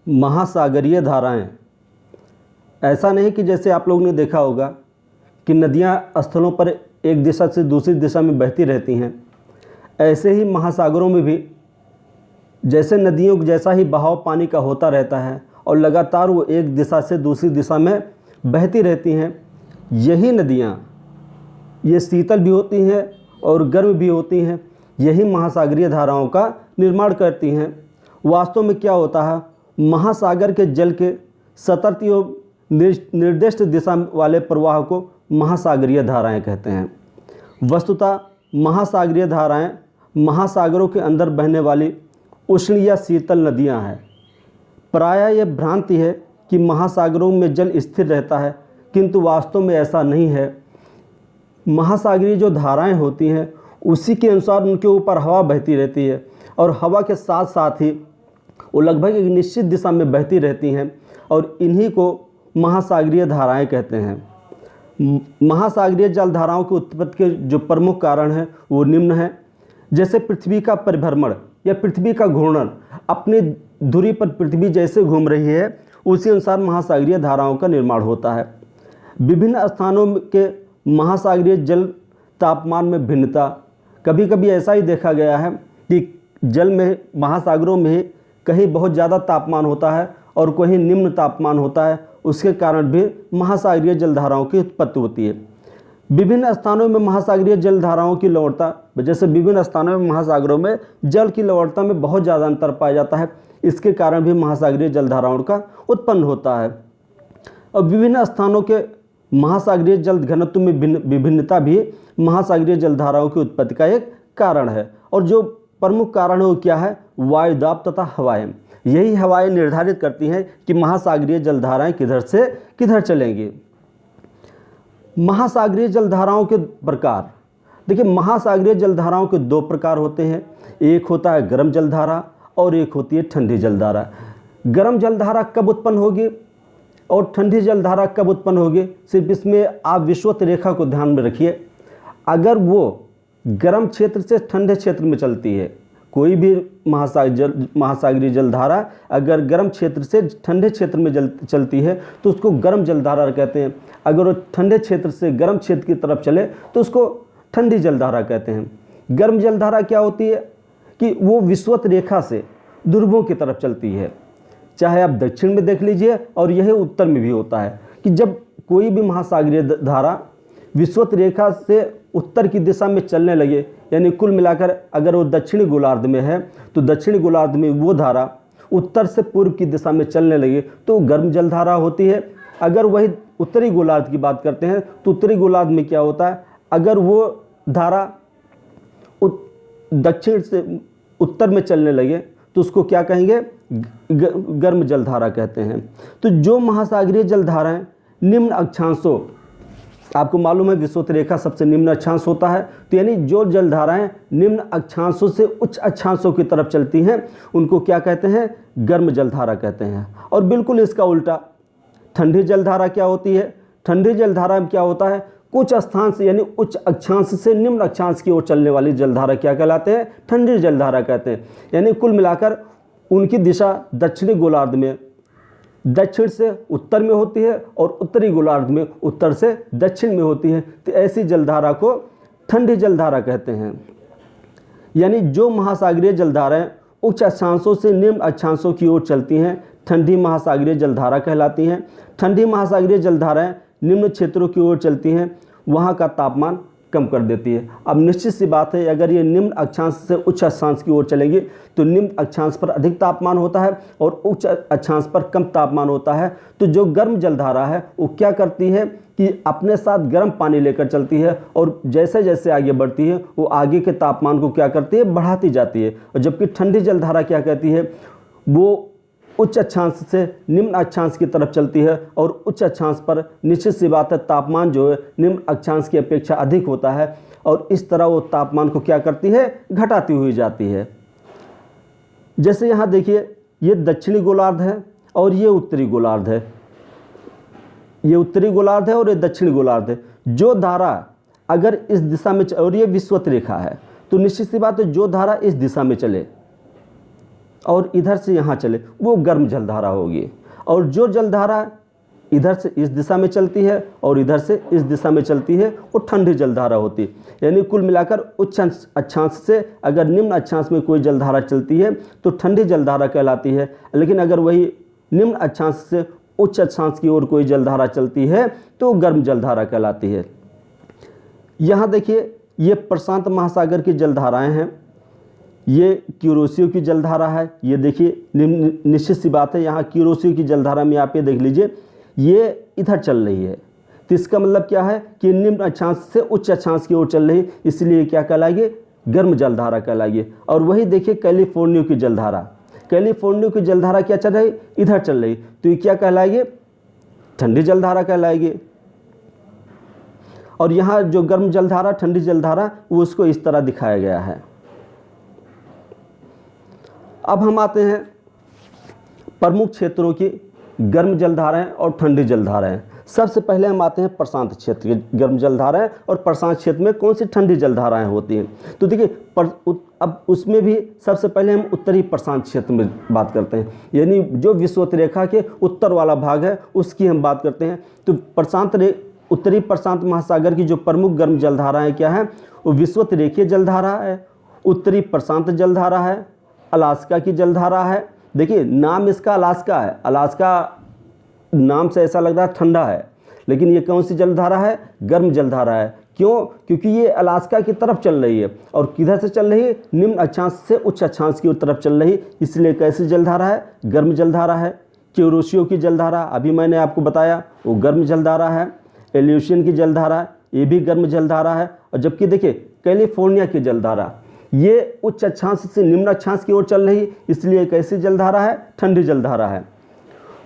महासागरीय धाराएं, ऐसा नहीं कि जैसे आप लोगों ने देखा होगा कि नदियां स्थलों पर एक दिशा से दूसरी दिशा में बहती रहती हैं, ऐसे ही महासागरों में भी जैसे नदियों जैसा ही बहाव पानी का होता रहता है और लगातार वो एक दिशा से दूसरी दिशा में बहती रहती हैं। यही नदियाँ ये शीतल भी होती हैं और गर्म भी होती हैं, यही महासागरीय धाराओं का निर्माण करती हैं। वास्तव में क्या होता है, महासागर के जल के सतत एवं निर्दिष्ट दिशा वाले प्रवाह को महासागरीय धाराएं कहते हैं। वस्तुतः महासागरीय धाराएं महासागरों के अंदर बहने वाली उष्ण या शीतल नदियां हैं। प्रायः यह भ्रांति है कि महासागरों में जल स्थिर रहता है, किंतु वास्तव में ऐसा नहीं है। महासागरीय जो धाराएं होती हैं उसी के अनुसार उनके ऊपर हवा बहती रहती है और हवा के साथ साथ ही वो लगभग एक निश्चित दिशा में बहती रहती हैं और इन्हीं को महासागरीय धाराएं कहते हैं। महासागरीय जलधाराओं की उत्पत्ति के जो प्रमुख कारण हैं वो निम्न हैं। जैसे पृथ्वी का परिभ्रमण या पृथ्वी का घूर्णन, अपनी धुरी पर पृथ्वी जैसे घूम रही है उसी अनुसार महासागरीय धाराओं का निर्माण होता है। विभिन्न स्थानों के महासागरीय जल तापमान में भिन्नता, कभी कभी ऐसा ही देखा गया है कि जल में महासागरों में कहीं बहुत ज़्यादा तापमान होता है और कहीं निम्न तापमान होता है, उसके कारण भी महासागरीय जलधाराओं की उत्पत्ति होती है। विभिन्न स्थानों में महासागरीय जलधाराओं की लवणता, जैसे विभिन्न स्थानों में महासागरों में जल की लवणता में बहुत ज़्यादा अंतर पाया जाता है, इसके कारण भी महासागरीय जलधाराओं का उत्पन्न होता है। और विभिन्न स्थानों के महासागरीय जल घनत्व में विभिन्नता भी महासागरीय जलधाराओं की उत्पत्ति का एक कारण है। और जो प्रमुख कारण है वो क्या है, वायु दाब तथा हवाएं। यही हवाएं निर्धारित करती हैं कि महासागरीय जलधाराएं किधर से किधर चलेंगी। महासागरीय जलधाराओं के प्रकार, देखिए महासागरीय जलधाराओं के दो प्रकार होते हैं, एक होता है गर्म जलधारा और एक होती है ठंडी जलधारा। गर्म जलधारा कब उत्पन्न होगी और ठंडी जलधारा कब उत्पन्न होगी, सिर्फ इसमें आप विषुवत रेखा को ध्यान में रखिए। अगर वो गर्म क्षेत्र से ठंडे क्षेत्र में चलती है, कोई भी महासागरीय जलधारा अगर गर्म क्षेत्र से ठंडे क्षेत्र में चलती है तो उसको गर्म जलधारा कहते हैं। अगर वो ठंडे क्षेत्र से गर्म क्षेत्र की तरफ चले तो उसको ठंडी जलधारा कहते हैं। गर्म जलधारा क्या होती है कि वो विषुवत रेखा से ध्रुवों की तरफ चलती है। चाहे आप दक्षिण में देख लीजिए और यही उत्तर में भी होता है कि जब कोई भी महासागरीय धारा विषुवत रेखा से उत्तर की दिशा में चलने लगे, यानी कुल मिलाकर अगर वो दक्षिणी गोलार्ध में है तो दक्षिणी गोलार्ध में वो धारा उत्तर से पूर्व की दिशा में चलने लगे तो गर्म जलधारा होती है। अगर वही उत्तरी गोलार्ध की बात करते हैं तो उत्तरी गोलार्ध में क्या होता है, अगर वो धारा दक्षिण से उत्तर में चलने लगे तो उसको क्या कहेंगे, गर्म जलधारा कहते हैं। तो जो महासागरीय जलधाराएं निम्न अक्षांशों, आपको मालूम है विषुवत रेखा सबसे निम्न अक्षांश होता है, तो यानी जो जलधाराएं निम्न अक्षांशों से उच्च अक्षांशों की तरफ चलती हैं उनको क्या कहते हैं, गर्म जलधारा कहते हैं। और बिल्कुल इसका उल्टा ठंडी जलधारा क्या होती है, ठंडी जलधारा में क्या होता है, कुछ स्थान से यानी उच्च अक्षांश से निम्न अक्षांश की ओर चलने वाली जलधारा क्या कहलाते हैं, ठंडी जलधारा कहते हैं। यानी कुल मिलाकर उनकी दिशा दक्षिणी गोलार्ध में दक्षिण से उत्तर में होती है और उत्तरी गोलार्ध में उत्तर से दक्षिण में होती है, तो ऐसी जलधारा को ठंडी जलधारा कहते हैं। यानी जो महासागरीय जलधाराएं उच्च अक्षांशों से निम्न अक्षांशों की ओर चलती हैं ठंडी महासागरीय जलधारा कहलाती हैं। ठंडी महासागरीय जलधाराएं निम्न क्षेत्रों की ओर चलती हैं, वहाँ का तापमान कम कर देती है। अब निश्चित सी बात है, अगर ये निम्न अक्षांश से उच्च अक्षांश की ओर चलेंगे तो निम्न अक्षांश पर अधिक तापमान होता है और उच्च अक्षांश पर कम तापमान होता है। तो जो गर्म जलधारा है वो क्या करती है कि अपने साथ गर्म पानी लेकर चलती है और जैसे जैसे आगे बढ़ती है वो आगे के तापमान को क्या करती है, बढ़ाती जाती है। और जबकि ठंडी जलधारा क्या कहती है, वो उच्च अक्षांश से निम्न अक्षांश की तरफ चलती है और उच्च अक्षांश पर निश्चित सी बात है तापमान जो है निम्न अक्षांश की अपेक्षा अधिक होता है और इस तरह वो तापमान को क्या करती है, घटाती हुई जाती है। जैसे यहाँ देखिए ये दक्षिणी गोलार्ध है और ये उत्तरी गोलार्ध है, ये उत्तरी गोलार्ध है और ये दक्षिणी गोलार्ध है। जो धारा अगर इस दिशा में और ये विषुवत रेखा है तो निश्चित सी बात है जो धारा इस दिशा में चले और इधर से यहाँ चले वो गर्म जलधारा होगी। और जो जलधारा इधर से इस दिशा में चलती है और इधर से इस दिशा में चलती है वो ठंडी जलधारा होती है। यानी कुल मिलाकर उच्च अक्षांश से अगर निम्न अक्षांश में कोई जलधारा चलती है तो ठंडी जलधारा कहलाती है, लेकिन अगर वही निम्न अक्षांश से उच्च अक्षांश की ओर कोई जलधारा चलती है तो गर्म जलधारा कहलाती है। यहाँ देखिए ये प्रशांत महासागर की जलधाराएं हैं, ये क्यूरोसियो की जलधारा है। ये देखिए निश्चित सी बात है, यहाँ क्यूरोसियो की जलधारा में आप ये देख लीजिए ये इधर चल रही है, तो इसका मतलब क्या है कि निम्न अक्षांश से उच्च अक्षांश की ओर चल रही है, इसलिए क्या कहलाएगी, गर्म जलधारा कहलाएगी। और वही देखिए कैलिफोर्निया की जलधारा, कैलिफोर्निया की जलधारा क्या चल रही, इधर चल रही, तो ये क्या कहलाएगी, ठंडी जलधारा कहलाएगी। और यहाँ जो गर्म जलधारा ठंडी जलधारा वो उसको इस तरह दिखाया गया है। अब हम आते हैं प्रमुख क्षेत्रों की गर्म जलधाराएं और ठंडी जलधाराएं। सबसे पहले हम आते हैं प्रशांत क्षेत्र की गर्म जलधाराएं और प्रशांत क्षेत्र में कौन सी ठंडी जलधाराएं होती हैं। तो देखिए अब उसमें भी सबसे पहले हम उत्तरी प्रशांत क्षेत्र में बात करते हैं, यानी जो विषुवत रेखा के उत्तर वाला भाग है उसकी हम बात करते हैं। तो उत्तरी प्रशांत महासागर की जो प्रमुख गर्म जलधाराएं क्या है, वो विषुवत रेखीय जलधारा है, उत्तरी प्रशांत जलधारा है, अलास्का की जलधारा है। देखिए नाम इसका अलास्का है, अलास्का नाम से ऐसा लग रहा है ठंडा है, लेकिन ये कौन सी जलधारा है, गर्म जलधारा है। क्यों, क्योंकि ये अलास्का की तरफ चल रही है और किधर से चल रही है, निम्न अक्षांश से उच्च अक्षांश की तरफ चल रही, इसलिए कैसी जलधारा है, गर्म जलधारा है। क्यूरोसियो की जलधारा अभी मैंने आपको बताया वो गर्म जलधारा है। एल्यूशियन की जलधारा ये भी गर्म जलधारा है। और जबकि देखिए कैलिफोर्निया की जलधारा ये उच्च अक्षांश से निम्न अक्षांश की ओर चल रही, इसलिए कैसी जलधारा है, ठंडी जलधारा है।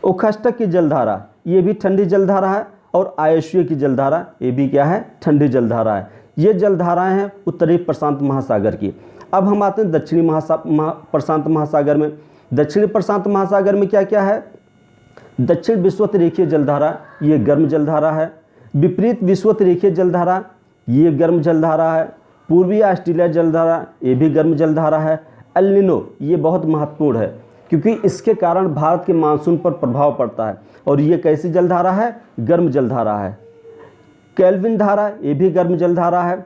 ओखस्टक की जलधारा ये भी ठंडी जलधारा है और आयुष्य की जलधारा ये भी क्या है, ठंडी जलधारा है। ये जलधाराएं हैं उत्तरी प्रशांत महासागर की। अब हम आते हैं दक्षिणी प्रशांत महासागर में। दक्षिणी प्रशांत महासागर में क्या क्या है, दक्षिण विषुवत रेखीय जलधारा ये गर्म जलधारा है, विपरीत विषुवत रेखीय जलधारा ये गर्म जलधारा है, पूर्वी ऑस्ट्रेलिया जलधारा ये भी गर्म जलधारा है। एल नीनो ये बहुत महत्वपूर्ण है क्योंकि इसके कारण भारत के मानसून पर प्रभाव पड़ता है और ये कैसी जलधारा है, गर्म जलधारा है। केल्विन धारा ये भी गर्म जलधारा है।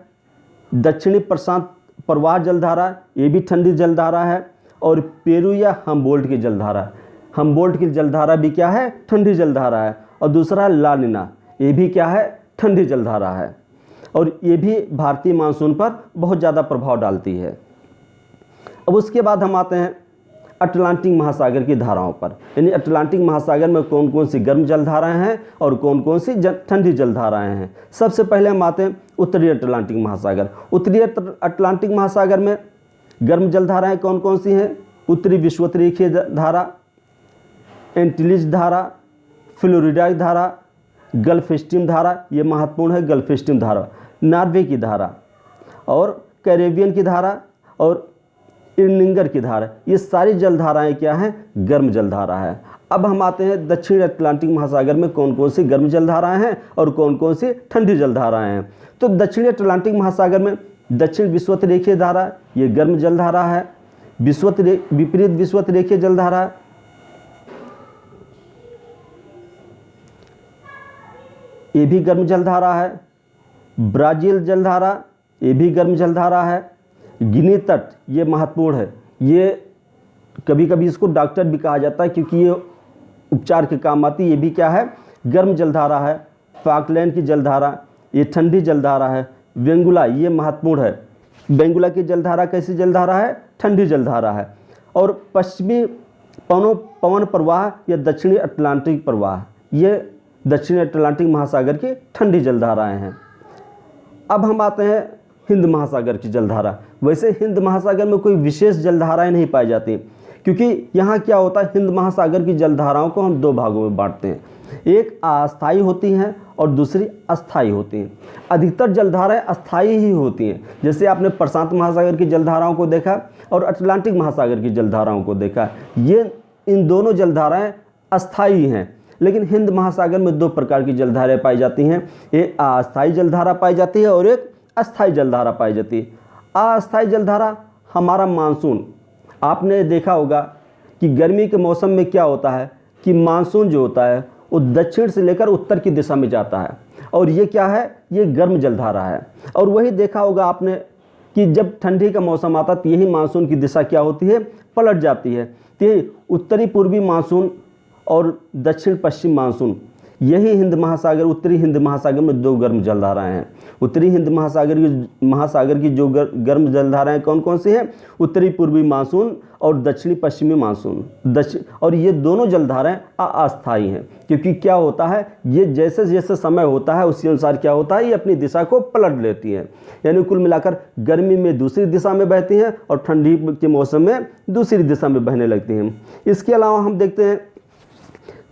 दक्षिणी प्रशांत प्रवाह जलधारा ये भी ठंडी जलधारा है। और पेरू या हम्बोल्ट की जलधारा, हम्बोल्ट की जलधारा भी क्या है, ठंडी जलधारा है। और दूसरा ला नीना ये भी क्या है, ठंडी जलधारा है और ये भी भारतीय मानसून पर बहुत ज़्यादा प्रभाव डालती है। अब उसके बाद हम आते हैं अटलांटिक महासागर की धाराओं पर, यानी अटलांटिक महासागर में कौन कौन सी गर्म जलधाराएं हैं और कौन कौन सी ठंडी जलधाराएं हैं। सबसे पहले हम आते हैं उत्तरी अटलांटिक महासागर। उत्तरी अटलांटिक महासागर में गर्म जलधाराएं कौन कौन सी हैं, उत्तरी विषुवत रेखीय धारा, एंटिलीज धारा, फ्लोरिडा धारा, गल्फ स्ट्रीम धारा ये महत्वपूर्ण है, गल्फ स्ट्रीम धारा, नॉर्वे की धारा और कैरेबियन की धारा और इर्निंगर की धारा, ये सारी जलधाराएं क्या हैं, गर्म जलधारा है। अब हम आते हैं दक्षिण अटलांटिक महासागर में कौन कौन सी गर्म जलधाराएं हैं और कौन कौन सी ठंडी जलधाराएं हैं। तो दक्षिणी अटलांटिक महासागर में दक्षिण विषुवत रेखीय धारा ये गर्म जलधारा है, विपरीत विषुवत रेखीय जलधारा ये भी गर्म जलधारा है। ब्राज़ील जलधारा ये भी गर्म जलधारा है। गिनी तट ये महत्वपूर्ण है, ये कभी कभी इसको डॉक्टर भी कहा जाता है क्योंकि ये उपचार के काम आती है, ये भी क्या है, गर्म जलधारा है। फाकलैंड की जलधारा ये ठंडी जलधारा है। वेंगुला ये महत्वपूर्ण है, वेंगुला की जलधारा कैसी जलधारा है, ठंडी जलधारा है। और पश्चिमी पवन प्रवाह या दक्षिणी अटलांटिक प्रवाह ये दक्षिणी अटलांटिक महासागर की ठंडी जलधाराएं हैं। अब हम आते हैं हिंद महासागर की जलधारा। वैसे हिंद महासागर में कोई विशेष जलधाराएं नहीं पाई जाती क्योंकि यहाँ क्या होता है, हिंद महासागर की जलधाराओं को हम दो भागों में बांटते हैं, एक अस्थायी होती हैं और दूसरी अस्थायी होती हैं। अधिकतर जलधाराएं अस्थायी ही होती हैं, जैसे आपने प्रशांत महासागर की जलधाराओं को देखा और अटलांटिक महासागर की जलधाराओं को देखा, ये इन दोनों जलधाराएं अस्थायी हैं। लेकिन हिंद महासागर में दो प्रकार की जलधाराएं पाई जाती हैं, एक अस्थायी जलधारा पाई जाती है और एक अस्थायी जलधारा पाई जाती है। अस्थायी जलधारा हमारा मानसून, आपने देखा होगा कि गर्मी के मौसम में क्या होता है कि मानसून जो होता है वो दक्षिण से लेकर उत्तर की दिशा में जाता है, और ये क्या है, ये गर्म जलधारा है। और वही देखा होगा आपने कि जब ठंडी का मौसम आता है तो यही मानसून की दिशा क्या होती है, पलट जाती है। तो ये उत्तरी पूर्वी मानसून और दक्षिण पश्चिम मानसून, यही हिंद महासागर, उत्तरी हिंद महासागर में दो गर्म जलधाराएं हैं। उत्तरी हिंद महासागर की जो गर्म जलधाराएं कौन कौन सी हैं, उत्तरी पूर्वी मानसून और दक्षिणी पश्चिमी मानसून। और ये दोनों जलधाराएं अस्थायी हैं, क्योंकि क्या होता है, ये जैसे जैसे समय होता है उसी अनुसार क्या होता है, ये अपनी दिशा को पलट लेती हैं। यानी कुल मिलाकर गर्मी में दूसरी दिशा में बहती हैं और ठंडी के मौसम में दूसरी दिशा में बहने लगती हैं। इसके अलावा हम देखते हैं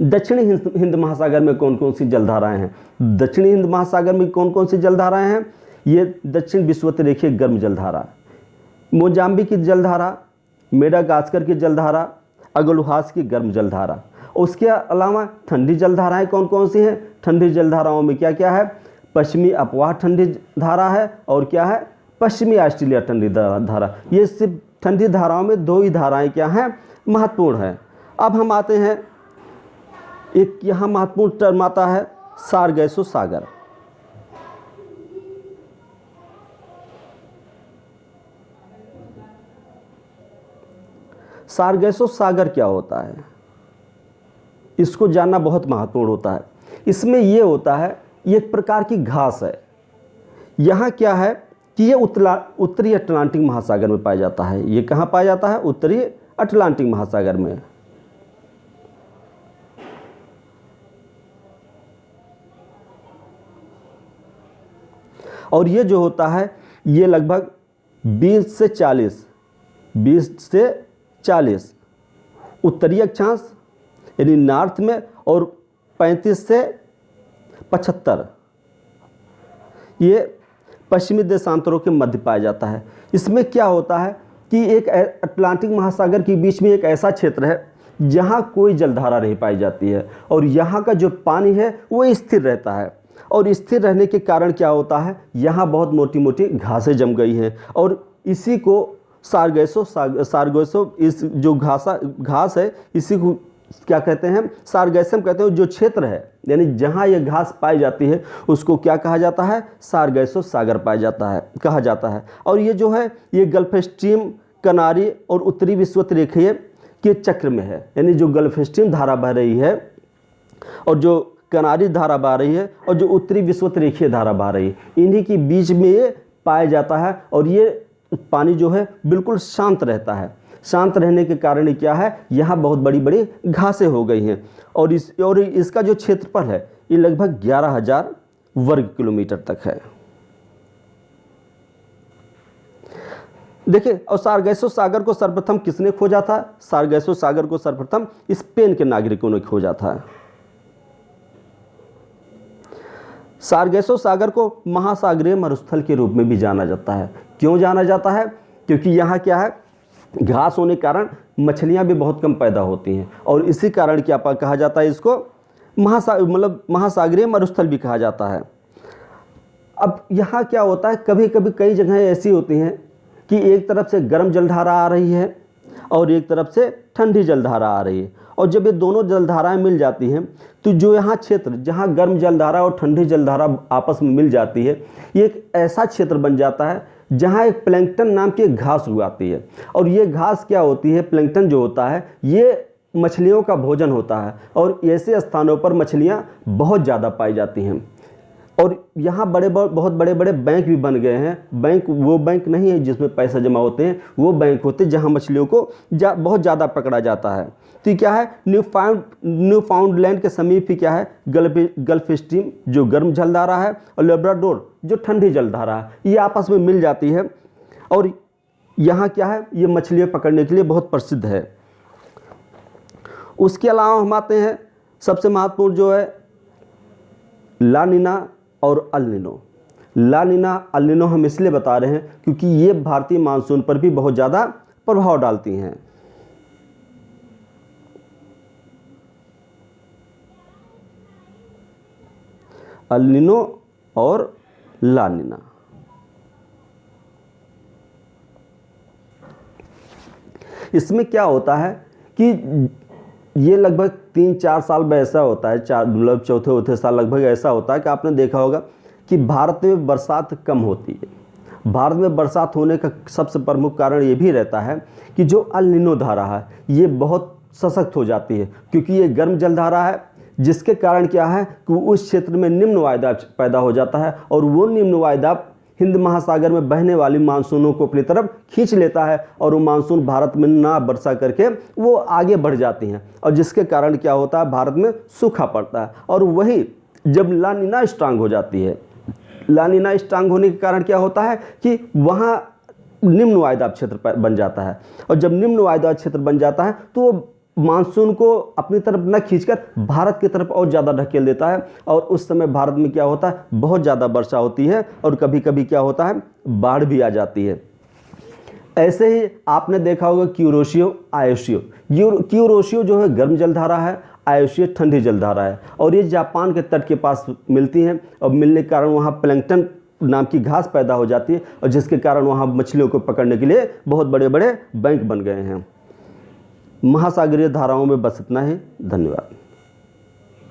दक्षिणी हिंद महासागर में कौन कौन सी जलधाराएं हैं। दक्षिणी हिंद महासागर में कौन कौन सी जलधाराएं हैं, ये दक्षिण विषुवत-रेखीय गर्म जलधारा, मोजाम्बिक की जलधारा, मेडागास्कर की जलधारा, अगुलहास की गर्म जलधारा। उसके अलावा ठंडी जलधाराएं कौन कौन सी हैं, ठंडी जलधाराओं में क्या क्या है, पश्चिमी अपवाह ठंडी धारा है और क्या है, पश्चिमी ऑस्ट्रेलिया ठंडी धारा। ये सिर्फ ठंडी धाराओं में दो ही धाराएं क्या हैं, महत्वपूर्ण है। अब हम आते हैं, एक यहाँ महत्वपूर्ण टर्म आता है सारगैसो सागर। सारगैसो सागर क्या होता है, इसको जानना बहुत महत्वपूर्ण होता है। इसमें ये होता है, ये एक प्रकार की घास है। यहाँ क्या है कि ये उत्तरी अटलांटिक महासागर में पाया जाता है। ये कहाँ पाया जाता है, उत्तरी अटलांटिक महासागर में। और ये जो होता है, ये लगभग 20 से 40 उत्तरी अक्षांश यानी नॉर्थ में, और 35 से 75 ये पश्चिमी देशांतरों के मध्य पाया जाता है। इसमें क्या होता है कि एक अटलांटिक महासागर के बीच में एक ऐसा क्षेत्र है जहाँ कोई जलधारा नहीं पाई जाती है, और यहाँ का जो पानी है वो स्थिर रहता है। और स्थिर रहने के कारण क्या होता है, यहाँ बहुत मोटी मोटी घासें जम गई हैं, और इसी को सारगैसो इस जो घास है, इसी को क्या कहते हैं, सारगैसम कहते हैं। जो क्षेत्र है यानी जहाँ ये घास पाई जाती है उसको क्या कहा जाता है, सारगैसो सागर पाया जाता है, कहा जाता है। और ये जो है, ये गल्फ स्ट्रीम, कनारी और उत्तरी विषुवत-रेखीय के चक्र में है। यानी जो गल्फ स्ट्रीम धारा बह रही है और जो कनारी धारा बह रही है और जो उत्तरी विषुवत-रेखीय धारा बह रही है, इन्हीं के बीच में ये पाया जाता है। और ये पानी जो है बिल्कुल शांत रहता है। शांत रहने के कारण क्या है, यहाँ बहुत बड़ी बड़ी घासें हो गई हैं। और इसका जो क्षेत्रफल है ये लगभग 11,000 वर्ग किलोमीटर तक है। देखिए, और सारगैसो सागर को सर्वप्रथम किसने खोजा था, सारगैसो सागर को सर्वप्रथम स्पेन के नागरिकों ने खोजा था। सारगैसो सागर को महासागरीय मरुस्थल के रूप में भी जाना जाता है। क्यों जाना जाता है, क्योंकि यहाँ क्या है, घास होने के कारण मछलियाँ भी बहुत कम पैदा होती हैं, और इसी कारण क्या कहा जाता है, इसको महासागरीय मरुस्थल भी कहा जाता है। अब यहाँ क्या होता है, कभी कभी कई जगहें ऐसी होती हैं कि एक तरफ से गर्म जलधारा आ रही है और एक तरफ से ठंडी जलधारा आ रही है, और जब ये दोनों जलधाराएं मिल जाती हैं तो जो यहाँ क्षेत्र जहाँ गर्म जलधारा और ठंडी जलधारा आपस में मिल जाती है, ये एक ऐसा क्षेत्र बन जाता है जहाँ एक प्लैंकटन नाम की एक घास उगाती है। और ये घास क्या होती है, प्लैंकटन जो होता है ये मछलियों का भोजन होता है, और ऐसे स्थानों पर मछलियाँ बहुत ज़्यादा पाई जाती हैं। और यहाँ बहुत बड़े बड़े बैंक भी बन गए हैं। बैंक वो बैंक नहीं है जिसमें पैसा जमा होते हैं, वो बैंक होते हैं जहाँ मछलियों को बहुत ज़्यादा पकड़ा जाता है। तो क्या है, न्यू फाउंडलैंड के समीप ही क्या है, गल्फ स्ट्रीम जो गर्म जलधारा है और लेब्राडोर जो ठंडी जलधारा है, ये आपस में मिल जाती है। और यहाँ क्या है, ये मछलियाँ पकड़ने के लिए बहुत प्रसिद्ध है। उसके अलावा हम आते हैं, सबसे महत्वपूर्ण जो है ला नीना और अल नीनो। ला नीना अल नीनो हम इसलिए बता रहे हैं क्योंकि ये भारतीय मानसून पर भी बहुत ज़्यादा प्रभाव डालती हैं। अल नीनो और ला नीना, इसमें क्या होता है कि ये लगभग 3-4 साल में ऐसा होता है, मतलब चौथे साल लगभग ऐसा होता है कि आपने देखा होगा कि भारत में बरसात कम होती है। भारत में बरसात होने का सबसे प्रमुख कारण ये भी रहता है कि जो अल नीनो धारा है ये बहुत सशक्त हो जाती है, क्योंकि ये गर्म जलधारा है, जिसके कारण क्या है कि उस क्षेत्र में निम्न वायुदाब पैदा हो जाता है और वो निम्न वायुदाब हिंद महासागर में बहने वाली मानसूनों को अपनी तरफ खींच लेता है और वो मानसून भारत में ना वर्षा करके वो आगे बढ़ जाती हैं, और जिसके कारण क्या होता है, भारत में सूखा पड़ता है। और वही जब ला नीना स्ट्रांग हो जाती है, ला नीना स्ट्रांग होने के कारण क्या होता है कि वहाँ निम्न वायुदाब क्षेत्र बन जाता है, और जब निम्न वायुदाब क्षेत्र बन जाता है तो वो मानसून को अपनी तरफ न खींचकर भारत की तरफ और ज़्यादा ढकेल देता है, और उस समय भारत में क्या होता है, बहुत ज़्यादा वर्षा होती है और कभी कभी क्या होता है, बाढ़ भी आ जाती है। ऐसे ही आपने देखा होगा क्यूरोशियो आयोशियो। क्यूरोशियो जो है गर्म जलधारा है, आयोशियो ठंडी जलधारा है, और ये जापान के तट के पास मिलती हैं, और मिलने के कारण वहाँ प्लैंकटन नाम की घास पैदा हो जाती है, और जिसके कारण वहाँ मछलियों को पकड़ने के लिए बहुत बड़े बड़े बैंक बन गए हैं। महासागरीय धाराओं में बस इतना ही। धन्यवाद।